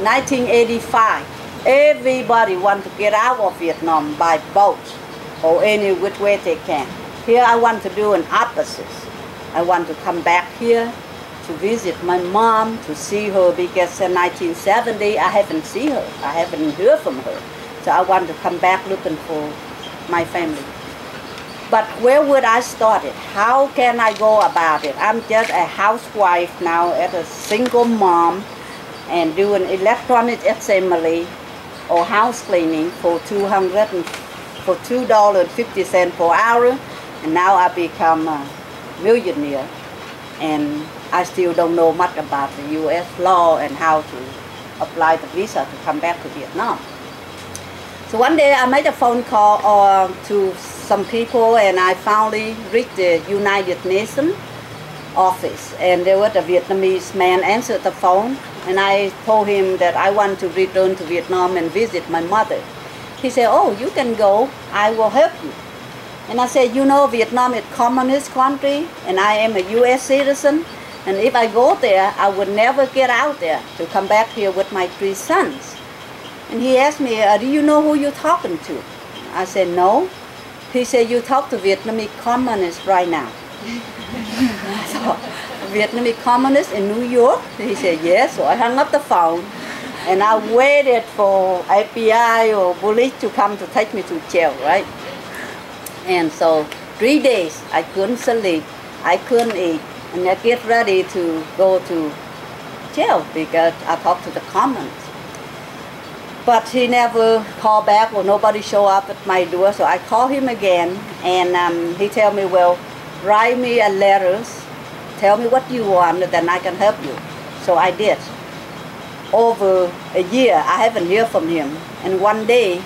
1985, everybody want to get out of Vietnam by boat or any which way they can. Here I want to do an opposite. I want to come back here to visit my mom, to see her, because in 1970 I haven't seen her, I haven't heard from her. So I want to come back looking for my family. But where would I start it? How can I go about it? I'm just a housewife now, as a single mom, and doing electronic assembly or house cleaning for $2.50 per hour, and now I become a millionaire, and I still don't know much about the U.S. law and how to apply the visa to come back to Vietnam. So one day I made a phone call to some people, and I finally reached the United Nations office, and there was a Vietnamese man answered the phone, and I told him that I want to return to Vietnam and visit my mother. He said, "Oh, you can go, I will help you." And I said, "You know, Vietnam is a communist country, and I am a U.S. citizen, and if I go there, I would never get out there to come back here with my 3 sons." And he asked me, "Do you know who you're talking to?" I said, "No." He said, "You talk to Vietnamese communists right now." So, Vietnamese communists in New York? He said, "Yes." So I hung up the phone, and I waited for FBI or police to come to take me to jail, right? And so 3 days, I couldn't sleep, I couldn't eat, and I get ready to go to jail because I talked to the communists. But he never called back, or nobody showed up at my door, so I called him again, and he told me, "Well, write me a letter, tell me what you want, then I can help you." So I did. Over a year, I haven't heard from him, and one day,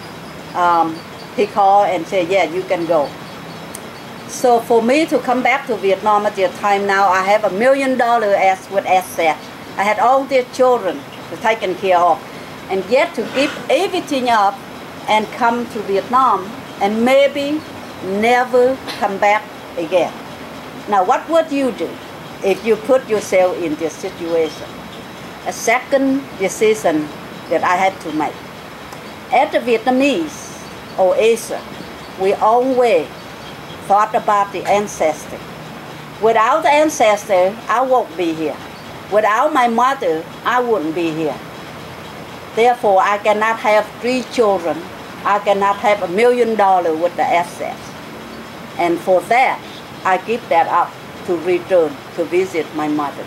he called and said, "Yeah, you can go." So for me to come back to Vietnam at that time now, I have $1 million with assets. I had all their children taken care of. And yet to give everything up and come to Vietnam and maybe never come back again. Now what would you do if you put yourself in this situation? A second decision that I had to make. As a Vietnamese or Asia, we always thought about the ancestor. Without the ancestor, I won't be here. Without my mother, I wouldn't be here. Therefore, I cannot have 3 children. I cannot have $1 million with the assets. And for that, I give that up to return to visit my mother.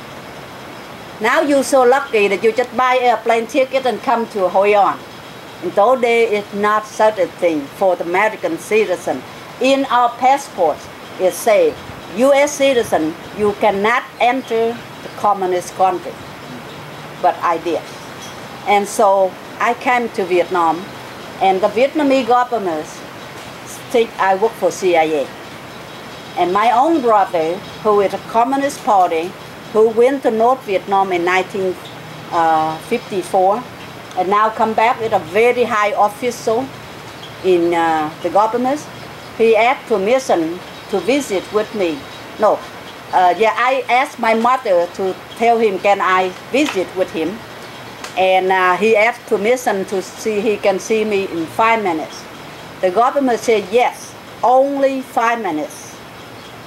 Now you're so lucky that you just buy a plane ticket and come to Hoi An. In those days, it's not such a thing for the American citizen. In our passports, it says, U.S. citizen, you cannot enter the communist country. But I did. And so I came to Vietnam, and the Vietnamese government think I work for CIA. And my own brother, who is a Communist Party, who went to North Vietnam in 1954, and now come back with a very high official in the government. He asked permission to visit with me. I asked my mother to tell him, can I visit with him? And he asked permission to see, he can see me in 5 minutes. The government said yes, only 5 minutes.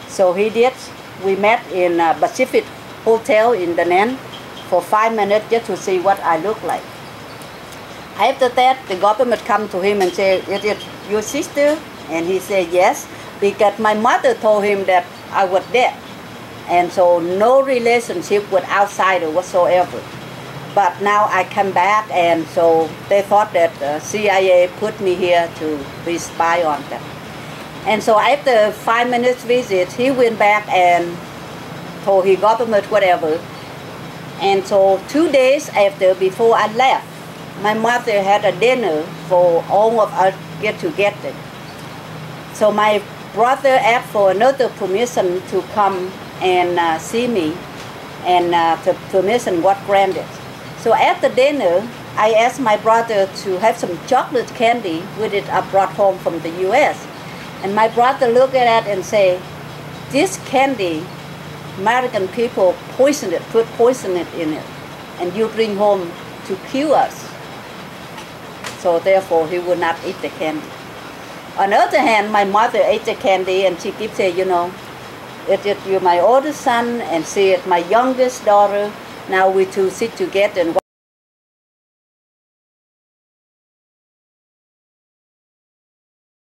So he did. We met in Pacific Hotel in Da Nang for 5 minutes just to see what I look like. After that, the government come to him and say, is it your sister? And he said yes, because my mother told him that I was dead. And so no relationship with outsider whatsoever. But now I come back, and so they thought that CIA put me here to be spy on them. And so after 5 minutes visit, he went back and told his government whatever. And so 2 days after, before I left, my mother had a dinner for all of us get together. So my brother asked for another permission to come and see me, and the permission was granted. So at the dinner, I asked my brother to have some chocolate candy with it I brought home from the US. And my brother looked at it and said, this candy, American people poison it, put poison in it, and you bring home to kill us. So therefore, he would not eat the candy. On the other hand, my mother ate the candy, and she keeps saying, you know, you're my oldest son, and she is my youngest daughter. Now we two sit together and